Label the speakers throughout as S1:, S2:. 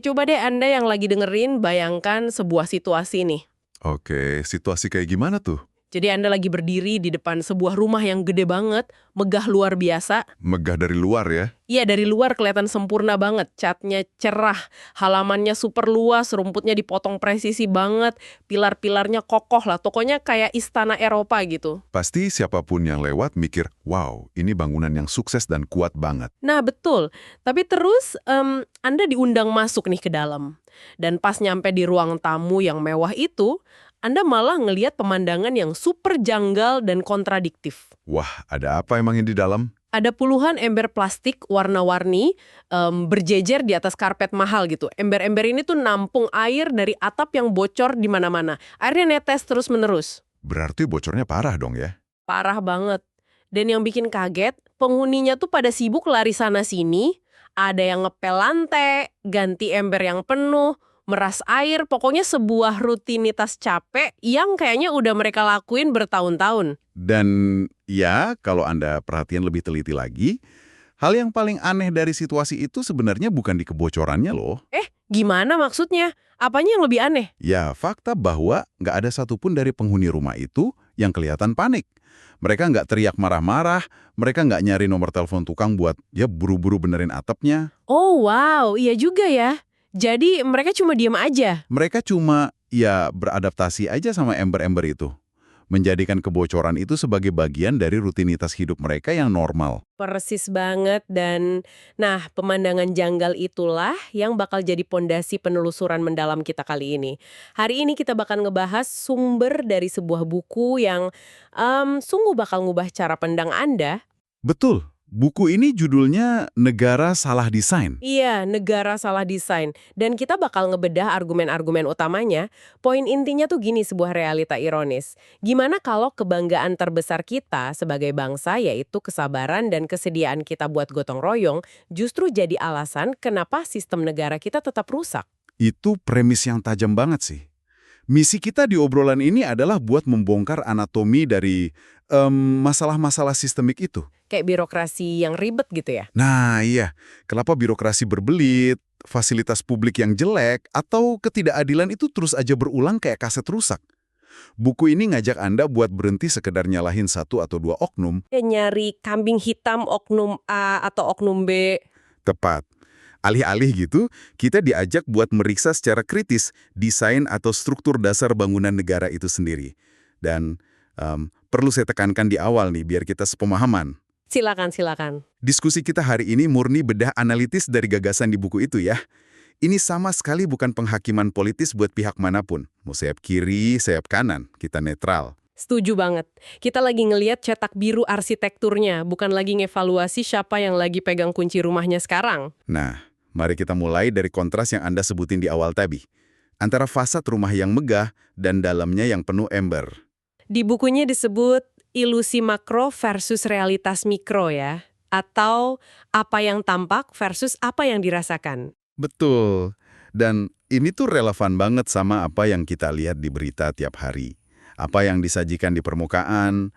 S1: Coba deh Anda yang lagi dengerin bayangkan sebuah situasi nih.
S2: Oke, situasi kayak gimana tuh?
S1: Jadi Anda lagi berdiri di depan sebuah rumah yang gede banget, megah luar biasa.
S2: Megah dari luar ya?
S1: Iya, dari luar kelihatan sempurna banget, catnya cerah, halamannya super luas, rumputnya dipotong presisi banget, pilar-pilarnya kokoh lah, pokoknya kayak istana Eropa gitu.
S2: Pasti siapapun yang lewat mikir, wow, ini bangunan yang sukses dan kuat banget.
S1: Nah, betul. Tapi terus Anda diundang masuk nih ke dalam. Dan pas nyampe di ruang tamu yang mewah itu, Anda malah ngelihat pemandangan yang super janggal dan kontradiktif.
S2: Wah, ada apa emang yang di dalam?
S1: Ada puluhan ember plastik warna-warni berjejer di atas karpet mahal gitu. Ember-ember ini tuh nampung air dari atap yang bocor di mana-mana. Airnya netes terus-menerus.
S2: Berarti bocornya parah dong ya?
S1: Parah banget. Dan yang bikin kaget, penghuninya tuh pada sibuk lari sana-sini, ada yang ngepel lantai, ganti ember yang penuh, meras air, pokoknya sebuah rutinitas capek yang kayaknya udah mereka lakuin bertahun-tahun.
S2: Dan ya, kalau Anda perhatian lebih teliti lagi, hal yang paling aneh dari situasi itu sebenarnya bukan di kebocorannya loh.
S1: Gimana maksudnya? Apanya yang lebih aneh?
S2: Ya, fakta bahwa nggak ada satupun dari penghuni rumah itu yang kelihatan panik. Mereka nggak teriak marah-marah, mereka nggak nyari nomor telepon tukang buat ya buru-buru benerin atapnya.
S1: Oh wow, iya juga ya. Jadi mereka cuma diem aja.
S2: Mereka cuma ya beradaptasi aja sama ember-ember itu. Menjadikan kebocoran itu sebagai bagian dari rutinitas hidup mereka yang normal.
S1: Persis banget nah pemandangan janggal itulah yang bakal jadi pondasi penelusuran mendalam kita kali ini. Hari ini kita bakal ngebahas sumber dari sebuah buku yang sungguh bakal ngubah cara pandang Anda.
S2: Betul, buku ini judulnya Negara Salah Desain.
S1: Iya, negara salah desain. Dan kita bakal ngebedah argumen-argumen utamanya. Poin intinya tuh gini, sebuah realita ironis. Gimana kalau kebanggaan terbesar kita sebagai bangsa, yaitu kesabaran dan kesediaan kita buat gotong royong, justru jadi alasan kenapa sistem negara kita tetap rusak.
S2: Itu premis yang tajam banget sih. Misi kita di obrolan ini adalah buat membongkar anatomi dari masalah-masalah sistemik itu.
S1: Kayak birokrasi yang ribet gitu ya.
S2: Nah iya, kenapa birokrasi berbelit, fasilitas publik yang jelek, atau ketidakadilan itu terus aja berulang kayak kaset rusak. Buku ini ngajak Anda buat berhenti sekedar nyalahin satu atau dua oknum.
S1: Kayak nyari kambing hitam oknum A atau oknum B.
S2: Tepat. Alih-alih gitu, kita diajak buat meriksa secara kritis desain atau struktur dasar bangunan negara itu sendiri. Dan perlu saya tekankan di awal nih, biar kita sepemahaman.
S1: Silakan.
S2: Diskusi kita hari ini murni bedah analitis dari gagasan di buku itu ya. Ini sama sekali bukan penghakiman politis buat pihak manapun. Mau sayap kiri, sayap kanan, kita netral.
S1: Setuju banget. Kita lagi ngeliat cetak biru arsitekturnya, bukan lagi ngevaluasi siapa yang lagi pegang kunci rumahnya sekarang.
S2: Nah, mari kita mulai dari kontras yang Anda sebutin di awal tadi. Antara fasad rumah yang megah dan dalamnya yang penuh ember.
S1: Di bukunya disebut ilusi makro versus realitas mikro ya. Atau apa yang tampak versus apa yang dirasakan.
S2: Betul. Dan ini tuh relevan banget sama apa yang kita lihat di berita tiap hari. Apa yang disajikan di permukaan,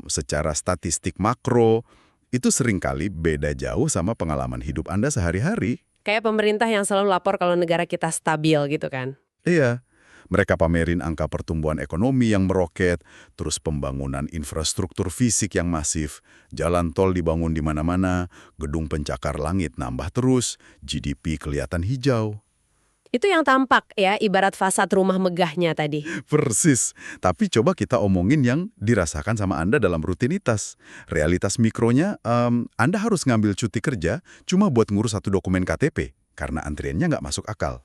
S2: secara statistik makro, itu seringkali beda jauh sama pengalaman hidup Anda sehari-hari.
S1: Kayak pemerintah yang selalu lapor kalau negara kita stabil gitu kan.
S2: Iya, mereka pamerin angka pertumbuhan ekonomi yang meroket, terus pembangunan infrastruktur fisik yang masif, jalan tol dibangun di mana-mana, gedung pencakar langit nambah terus, GDP kelihatan hijau.
S1: Itu yang tampak ya, ibarat fasad rumah megahnya tadi.
S2: Persis. Tapi coba kita omongin yang dirasakan sama Anda dalam rutinitas. Realitas mikronya, Anda harus ngambil cuti kerja cuma buat ngurus satu dokumen KTP, karena antriannya nggak masuk akal.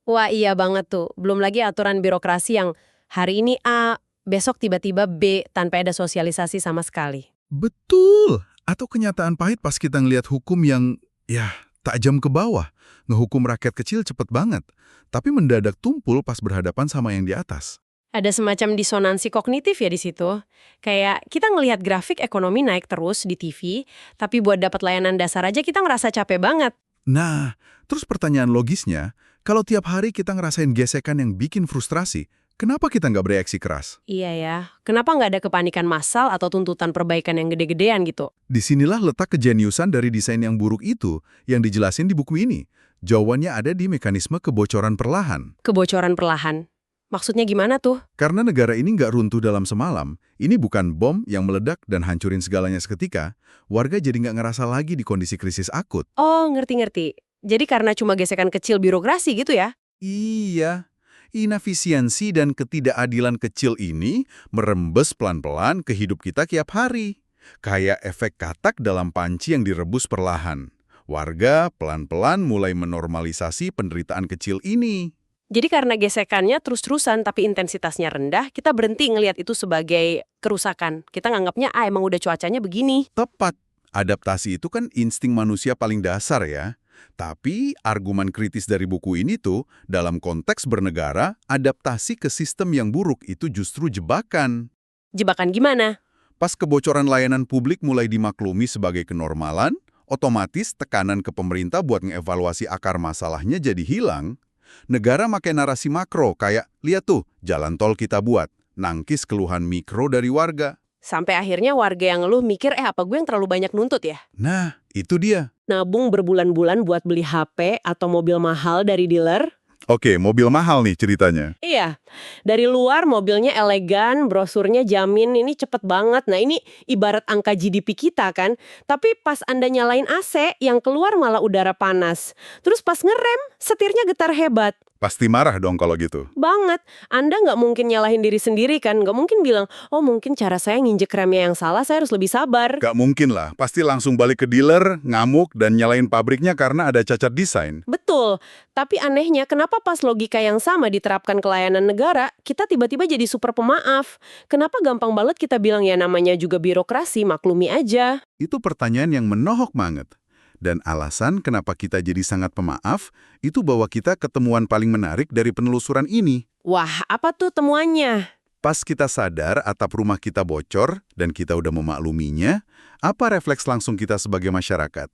S1: Wah iya banget tuh. Belum lagi aturan birokrasi yang hari ini A, besok tiba-tiba B tanpa ada sosialisasi sama sekali.
S2: Betul. Atau kenyataan pahit pas kita ngelihat hukum yang, ya, tajam ke bawah. Ngehukum rakyat kecil cepet banget. Tapi mendadak tumpul pas berhadapan sama yang di atas.
S1: Ada semacam disonansi kognitif ya di situ. Kayak kita ngelihat grafik ekonomi naik terus di TV, tapi buat dapat layanan dasar aja kita ngerasa capek banget.
S2: Nah, terus pertanyaan logisnya, kalau tiap hari kita ngerasain gesekan yang bikin frustrasi, kenapa kita nggak bereaksi keras?
S1: Iya ya, kenapa nggak ada kepanikan massal atau tuntutan perbaikan yang gede-gedean gitu?
S2: Disinilah letak kejeniusan dari desain yang buruk itu yang dijelasin di buku ini. Jawabannya ada di mekanisme kebocoran perlahan.
S1: Kebocoran perlahan. Maksudnya gimana tuh?
S2: Karena negara ini nggak runtuh dalam semalam, ini bukan bom yang meledak dan hancurin segalanya seketika, warga jadi nggak ngerasa lagi di kondisi krisis akut.
S1: Oh, ngerti-ngerti. Jadi karena cuma gesekan kecil birokrasi gitu ya?
S2: Iya, inefisiensi dan ketidakadilan kecil ini merembes pelan-pelan ke hidup kita tiap hari. Kayak efek katak dalam panci yang direbus perlahan. Warga pelan-pelan mulai menormalisasi penderitaan kecil ini.
S1: Jadi karena gesekannya terus-terusan tapi intensitasnya rendah, kita berhenti ngelihat itu sebagai kerusakan. Kita nganggapnya, emang udah cuacanya begini.
S2: Tepat, adaptasi itu kan insting manusia paling dasar ya. Tapi argumen kritis dari buku ini tuh, dalam konteks bernegara, adaptasi ke sistem yang buruk itu justru jebakan.
S1: Jebakan gimana?
S2: Pas kebocoran layanan publik mulai dimaklumi sebagai kenormalan, otomatis tekanan ke pemerintah buat ngevaluasi akar masalahnya jadi hilang. Negara makai narasi makro, kayak, lihat tuh, jalan tol kita buat, nangkis keluhan mikro dari warga.
S1: Sampai akhirnya warga yang ngeluh mikir, apa gue yang terlalu banyak nuntut ya?
S2: Nah, itu dia.
S1: Nabung berbulan-bulan buat beli HP atau mobil mahal dari dealer.
S2: Oke, mobil mahal nih ceritanya.
S1: Iya, dari luar mobilnya elegan, brosurnya jamin ini cepet banget. Nah ini ibarat angka GDP kita kan. Tapi pas Anda nyalain AC, yang keluar malah udara panas. Terus pas ngerem, setirnya getar hebat.
S2: Pasti marah dong kalau gitu.
S1: Banget. Anda nggak mungkin nyalahin diri sendiri kan. Nggak mungkin bilang, oh mungkin cara saya nginjek remnya yang salah, saya harus lebih sabar.
S2: Gak mungkin lah, pasti langsung balik ke dealer, ngamuk, dan nyalain pabriknya karena ada cacat desain.
S1: Betul. Tapi anehnya, kenapa pas logika yang sama diterapkan ke layanan negara, kita tiba-tiba jadi super pemaaf? Kenapa gampang banget kita bilang ya namanya juga birokrasi, maklumi aja?
S2: Itu pertanyaan yang menohok banget. Dan alasan kenapa kita jadi sangat pemaaf, itu bahwa kita ketemuan paling menarik dari penelusuran ini.
S1: Wah, apa tuh temuannya?
S2: Pas kita sadar atap rumah kita bocor dan kita udah memakluminya, apa refleks langsung kita sebagai masyarakat?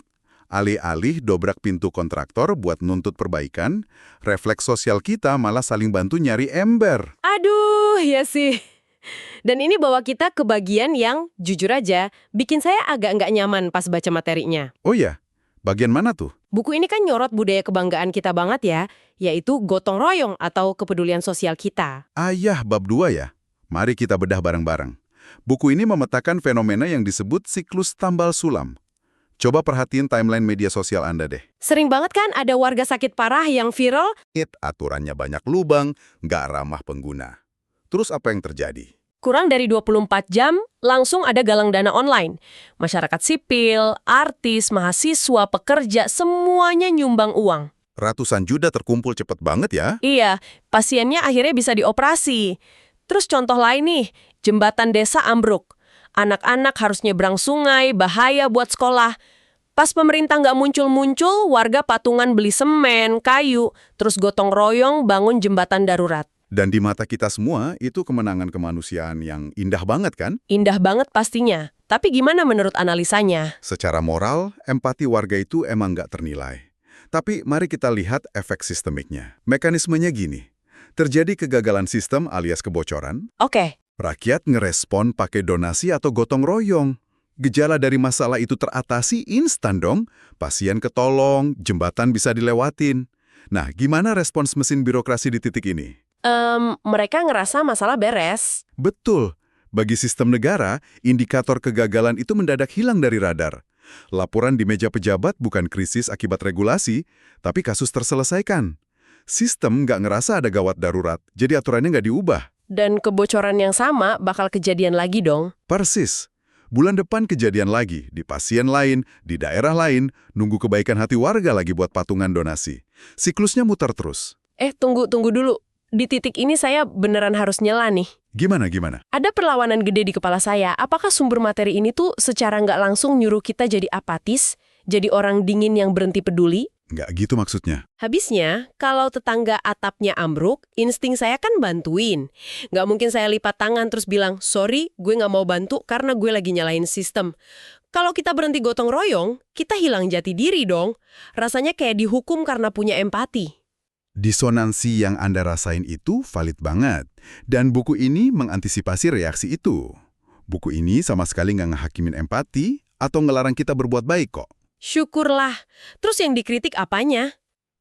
S2: Alih-alih dobrak pintu kontraktor buat nuntut perbaikan, refleks sosial kita malah saling bantu nyari ember.
S1: Aduh, ya sih. Dan ini bawa kita ke bagian yang, jujur aja, bikin saya agak nggak nyaman pas baca materinya.
S2: Oh ya, bagian mana tuh?
S1: Buku ini kan nyorot budaya kebanggaan kita banget ya, yaitu gotong royong atau kepedulian sosial kita.
S2: Ayah bab 2 ya? Mari kita bedah bareng-bareng. Buku ini memetakan fenomena yang disebut siklus tambal sulam. Coba perhatiin timeline media sosial Anda deh.
S1: Sering banget kan ada warga sakit parah yang viral?
S2: Aturannya banyak lubang, nggak ramah pengguna. Terus apa yang terjadi?
S1: Kurang dari 24 jam, langsung ada galang dana online. Masyarakat sipil, artis, mahasiswa, pekerja, semuanya nyumbang uang.
S2: Ratusan juta terkumpul cepet banget ya.
S1: Iya, pasiennya akhirnya bisa dioperasi. Terus contoh lain nih, jembatan desa ambruk. Anak-anak harus nyebrang sungai, bahaya buat sekolah. Pas pemerintah nggak muncul-muncul, warga patungan beli semen, kayu, terus gotong royong bangun jembatan darurat.
S2: Dan di mata kita semua, itu kemenangan kemanusiaan yang indah banget kan?
S1: Indah banget pastinya. Tapi gimana menurut analisanya?
S2: Secara moral, empati warga itu emang nggak ternilai. Tapi mari kita lihat efek sistemiknya. Mekanismenya gini. Terjadi kegagalan sistem alias kebocoran,
S1: Oke.
S2: rakyat ngerespon pakai donasi atau gotong royong. Gejala dari masalah itu teratasi instan dong. Pasien ketolong, jembatan bisa dilewatin. Nah, gimana respons mesin birokrasi di titik ini?
S1: Mereka ngerasa masalah beres.
S2: Betul. Bagi sistem negara, indikator kegagalan itu mendadak hilang dari radar. Laporan di meja pejabat bukan krisis akibat regulasi, tapi kasus terselesaikan. Sistem nggak ngerasa ada gawat darurat, jadi aturannya nggak diubah.
S1: Dan kebocoran yang sama bakal kejadian lagi dong.
S2: Persis. Bulan depan kejadian lagi, di pasien lain, di daerah lain, nunggu kebaikan hati warga lagi buat patungan donasi. Siklusnya muter terus.
S1: Tunggu dulu. Di titik ini saya beneran harus nyela nih.
S2: Gimana?
S1: Ada perlawanan gede di kepala saya. Apakah sumber materi ini tuh secara nggak langsung nyuruh kita jadi apatis? Jadi orang dingin yang berhenti peduli?
S2: Nggak gitu maksudnya.
S1: Habisnya, kalau tetangga atapnya ambruk, insting saya kan bantuin. Nggak mungkin saya lipat tangan terus bilang, sorry, gue nggak mau bantu karena gue lagi nyalain sistem. Kalau kita berhenti gotong royong, kita hilang jati diri dong. Rasanya kayak dihukum karena punya empati.
S2: Disonansi yang Anda rasain itu valid banget. Dan buku ini mengantisipasi reaksi itu. Buku ini sama sekali nggak ngehakimin empati atau ngelarang kita berbuat baik kok.
S1: Syukurlah. Terus yang dikritik apanya?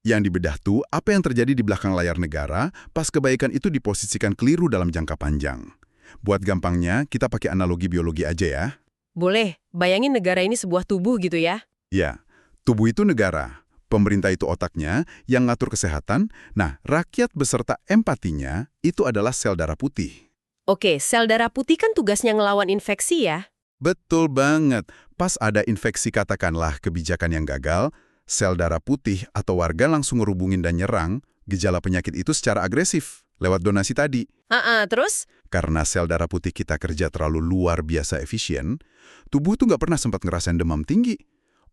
S2: Yang dibedah tuh apa yang terjadi di belakang layar negara pas kebaikan itu diposisikan keliru dalam jangka panjang. Buat gampangnya, kita pakai analogi biologi aja ya.
S1: Boleh, bayangin negara ini sebuah tubuh gitu ya.
S2: Ya, tubuh itu negara. Pemerintah itu otaknya yang ngatur kesehatan. Nah, rakyat beserta empatinya itu adalah sel darah putih.
S1: Oke, sel darah putih kan tugasnya ngelawan infeksi ya.
S2: Betul banget. Pas ada infeksi katakanlah kebijakan yang gagal, sel darah putih atau warga langsung ngerubungin dan nyerang gejala penyakit itu secara agresif lewat donasi tadi.
S1: Terus?
S2: Karena sel darah putih kita kerja terlalu luar biasa efisien, tubuh tuh nggak pernah sempat ngerasain demam tinggi.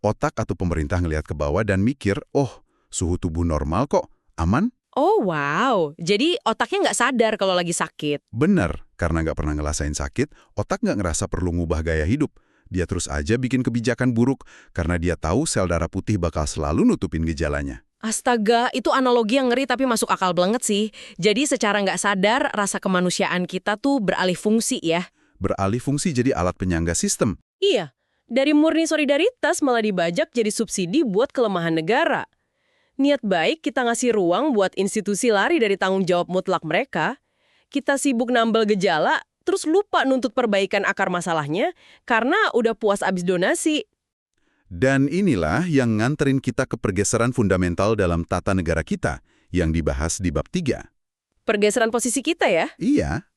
S2: Otak atau pemerintah ngelihat ke bawah dan mikir, oh, suhu tubuh normal kok, aman?
S1: Oh wow, jadi otaknya nggak sadar kalau lagi sakit.
S2: Benar, karena nggak pernah ngerasain sakit, otak nggak ngerasa perlu ngubah gaya hidup. Dia terus aja bikin kebijakan buruk karena dia tahu sel darah putih bakal selalu nutupin gejalanya.
S1: Astaga, itu analogi yang ngeri tapi masuk akal banget sih. Jadi secara nggak sadar, rasa kemanusiaan kita tuh beralih fungsi ya.
S2: Beralih fungsi jadi alat penyangga sistem.
S1: Iya, dari murni solidaritas malah dibajak jadi subsidi buat kelemahan negara. Niat baik kita ngasih ruang buat institusi lari dari tanggung jawab mutlak mereka. Kita sibuk nambal gejala, terus lupa nuntut perbaikan akar masalahnya karena udah puas abis donasi.
S2: Dan inilah yang nganterin kita ke pergeseran fundamental dalam tata negara kita yang dibahas di bab 3.
S1: Pergeseran posisi kita ya?
S2: Iya,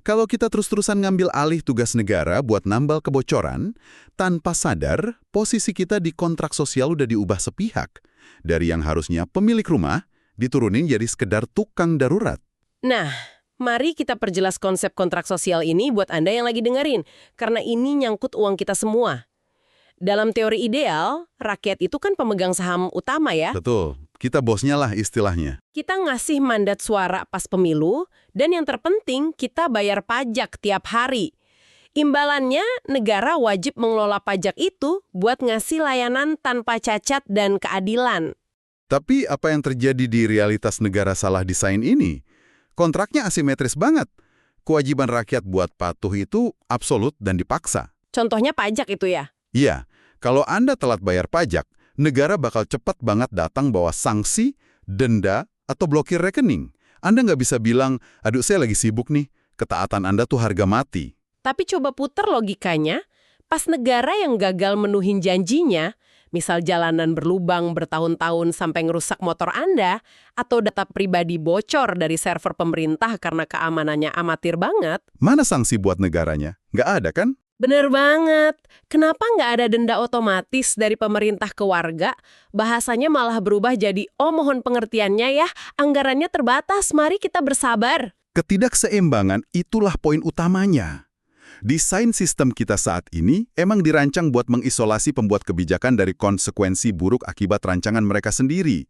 S2: kalau kita terus-terusan ngambil alih tugas negara buat nambal kebocoran, tanpa sadar posisi kita di kontrak sosial udah diubah sepihak. Dari yang harusnya pemilik rumah, diturunin jadi sekedar tukang darurat.
S1: Nah, mari kita perjelas konsep kontrak sosial ini buat Anda yang lagi dengerin, karena ini nyangkut uang kita semua. Dalam teori ideal, rakyat itu kan pemegang saham utama ya.
S2: Betul, kita bosnya lah istilahnya.
S1: Kita ngasih mandat suara pas pemilu, dan yang terpenting kita bayar pajak tiap hari. Imbalannya, negara wajib mengelola pajak itu buat ngasih layanan tanpa cacat dan keadilan.
S2: Tapi apa yang terjadi di realitas negara salah desain ini? Kontraknya asimetris banget. Kewajiban rakyat buat patuh itu absolut dan dipaksa.
S1: Contohnya pajak itu ya.
S2: Iya, kalau Anda telat bayar pajak, negara bakal cepat banget datang bawa sanksi, denda, atau blokir rekening. Anda nggak bisa bilang, aduh saya lagi sibuk nih, ketaatan Anda tuh harga mati.
S1: Tapi coba puter logikanya, pas negara yang gagal menuhin janjinya, misal jalanan berlubang bertahun-tahun sampai ngerusak motor Anda, atau data pribadi bocor dari server pemerintah karena keamanannya amatir banget.
S2: Mana sanksi buat negaranya? Nggak ada kan?
S1: Bener banget. Kenapa nggak ada denda otomatis dari pemerintah ke warga? Bahasanya malah berubah jadi, oh mohon pengertiannya ya, anggarannya terbatas, mari kita bersabar.
S2: Ketidakseimbangan itulah poin utamanya. Desain sistem kita saat ini emang dirancang buat mengisolasi pembuat kebijakan dari konsekuensi buruk akibat rancangan mereka sendiri.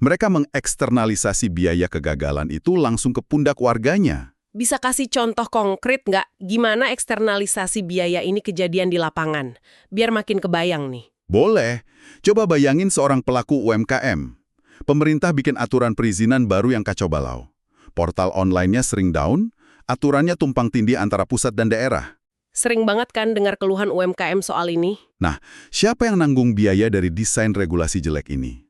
S2: Mereka mengeksternalisasi biaya kegagalan itu langsung ke pundak warganya.
S1: Bisa kasih contoh konkret nggak gimana eksternalisasi biaya ini kejadian di lapangan? Biar makin kebayang nih.
S2: Boleh. Coba bayangin seorang pelaku UMKM. Pemerintah bikin aturan perizinan baru yang kacau balau. Portal online-nya sering down, aturannya tumpang tindih antara pusat dan daerah.
S1: Sering banget kan dengar keluhan UMKM soal ini?
S2: Nah, siapa yang nanggung biaya dari desain regulasi jelek ini?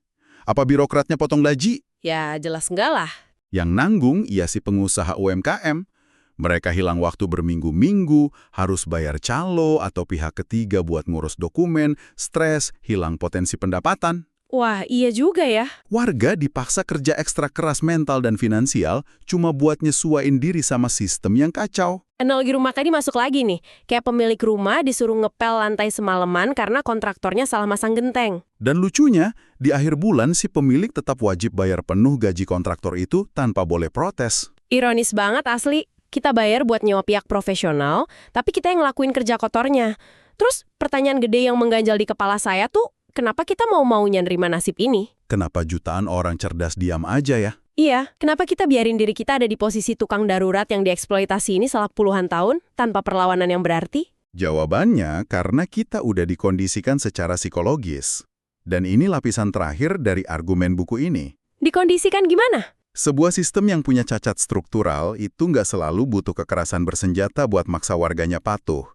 S2: Apa birokratnya potong gaji?
S1: Ya jelas enggak lah.
S2: Yang nanggung ia si pengusaha UMKM. Mereka hilang waktu berminggu-minggu, harus bayar calo atau pihak ketiga buat ngurus dokumen, stres, hilang potensi pendapatan.
S1: Wah, iya juga ya.
S2: Warga dipaksa kerja ekstra keras mental dan finansial cuma buat nyesuaiin diri sama sistem yang kacau.
S1: Analogi rumah tadi masuk lagi nih. Kayak pemilik rumah disuruh ngepel lantai semalaman karena kontraktornya salah masang genteng.
S2: Dan lucunya, di akhir bulan si pemilik tetap wajib bayar penuh gaji kontraktor itu tanpa boleh protes.
S1: Ironis banget asli. Kita bayar buat nyewa pihak profesional, tapi kita yang ngelakuin kerja kotornya. Terus pertanyaan gede yang mengganjal di kepala saya tuh, kenapa kita mau-maunya nerima nasib ini?
S2: Kenapa jutaan orang cerdas diam aja ya?
S1: Iya, kenapa kita biarin diri kita ada di posisi tukang darurat yang dieksploitasi ini selama puluhan tahun tanpa perlawanan yang berarti?
S2: Jawabannya karena kita udah dikondisikan secara psikologis. Dan ini lapisan terakhir dari argumen buku ini.
S1: Dikondisikan gimana?
S2: Sebuah sistem yang punya cacat struktural itu nggak selalu butuh kekerasan bersenjata buat maksa warganya patuh.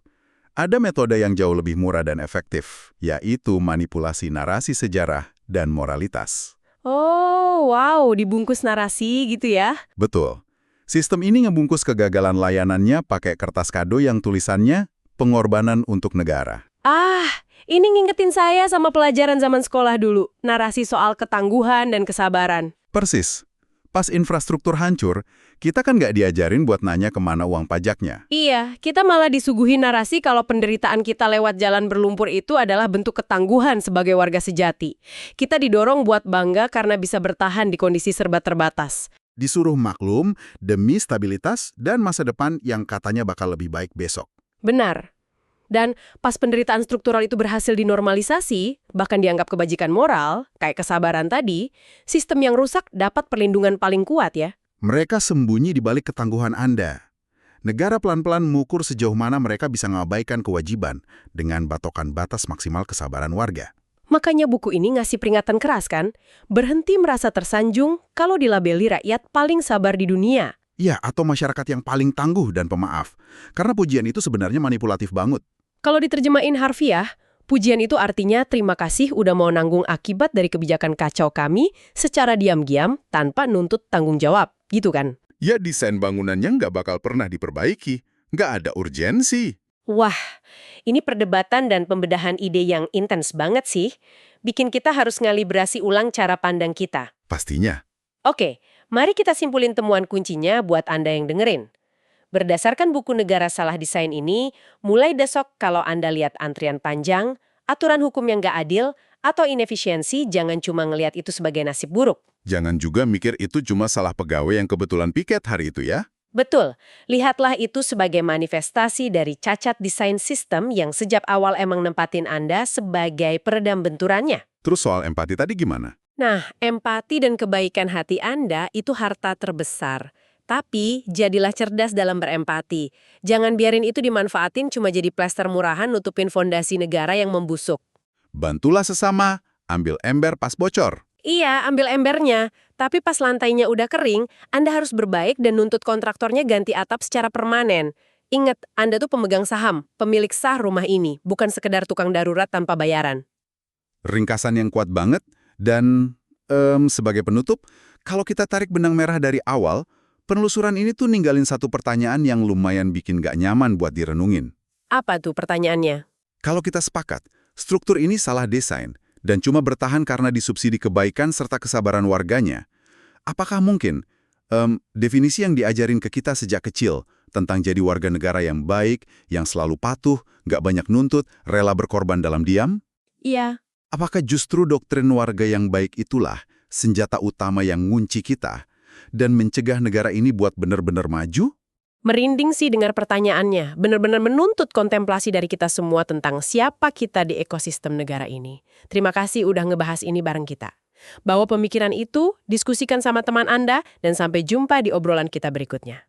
S2: Ada metode yang jauh lebih murah dan efektif, yaitu manipulasi narasi sejarah dan moralitas.
S1: Oh, wow, dibungkus narasi gitu ya.
S2: Betul. Sistem ini ngebungkus kegagalan layanannya pakai kertas kado yang tulisannya pengorbanan untuk negara.
S1: Ah, ini ngingetin saya sama pelajaran zaman sekolah dulu. Narasi soal ketangguhan dan kesabaran.
S2: Persis. Pas infrastruktur hancur, kita kan nggak diajarin buat nanya kemana uang pajaknya.
S1: Iya, kita malah disuguhi narasi kalau penderitaan kita lewat jalan berlumpur itu adalah bentuk ketangguhan sebagai warga sejati. Kita didorong buat bangga karena bisa bertahan di kondisi serba terbatas.
S2: Disuruh maklum demi stabilitas dan masa depan yang katanya bakal lebih baik besok.
S1: Benar. Dan pas penderitaan struktural itu berhasil dinormalisasi, bahkan dianggap kebajikan moral, kayak kesabaran tadi, sistem yang rusak dapat perlindungan paling kuat ya.
S2: Mereka sembunyi di balik ketangguhan Anda. Negara pelan-pelan mengukur sejauh mana mereka bisa mengabaikan kewajiban dengan batokan batas maksimal kesabaran warga.
S1: Makanya buku ini ngasih peringatan keras kan, berhenti merasa tersanjung kalau dilabeli rakyat paling sabar di dunia.
S2: Ya, atau masyarakat yang paling tangguh dan pemaaf. Karena pujian itu sebenarnya manipulatif banget.
S1: Kalau diterjemahin harfiah, pujian itu artinya terima kasih udah mau nanggung akibat dari kebijakan kacau kami secara diam-diam tanpa nuntut tanggung jawab, gitu kan?
S2: Ya, desain bangunannya nggak bakal pernah diperbaiki. Nggak ada urgensi.
S1: Wah, ini perdebatan dan pembedahan ide yang intens banget sih. Bikin kita harus ngalibrasi ulang cara pandang kita.
S2: Pastinya.
S1: Oke, mari kita simpulin temuan kuncinya buat Anda yang dengerin. Berdasarkan buku Negara Salah Desain ini, mulai besok kalau Anda lihat antrian panjang, aturan hukum yang nggak adil, atau inefisiensi, jangan cuma ngelihat itu sebagai nasib buruk.
S2: Jangan juga mikir itu cuma salah pegawai yang kebetulan piket hari itu ya.
S1: Betul, lihatlah itu sebagai manifestasi dari cacat desain sistem yang sejak awal emang nempatin Anda sebagai peredam benturannya.
S2: Terus soal empati tadi gimana?
S1: Nah, empati dan kebaikan hati Anda itu harta terbesar. Tapi, jadilah cerdas dalam berempati. Jangan biarin itu dimanfaatin cuma jadi plester murahan nutupin fondasi negara yang membusuk.
S2: Bantulah sesama, ambil ember pas bocor.
S1: Iya, ambil embernya. Tapi pas lantainya udah kering, Anda harus berbaik dan nuntut kontraktornya ganti atap secara permanen. Ingat, Anda tuh pemegang saham, pemilik sah rumah ini, bukan sekedar tukang darurat tanpa bayaran.
S2: Ringkasan yang kuat banget, dan sebagai penutup, kalau kita tarik benang merah dari awal, penelusuran ini tuh ninggalin satu pertanyaan yang lumayan bikin gak nyaman buat direnungin.
S1: Apa tuh pertanyaannya?
S2: Kalau kita sepakat, struktur ini salah desain, dan cuma bertahan karena disubsidi kebaikan serta kesabaran warganya, apakah mungkin definisi yang diajarin ke kita sejak kecil tentang jadi warga negara yang baik, yang selalu patuh, gak banyak nuntut, rela berkorban dalam diam?
S1: Iya.
S2: Apakah justru doktrin warga yang baik itulah senjata utama yang ngunci kita dan mencegah negara ini buat benar-benar maju?
S1: Merinding sih dengar pertanyaannya. Benar-benar menuntut kontemplasi dari kita semua tentang siapa kita di ekosistem negara ini. Terima kasih udah ngebahas ini bareng kita. Bawa pemikiran itu, diskusikan sama teman Anda, dan sampai jumpa di obrolan kita berikutnya.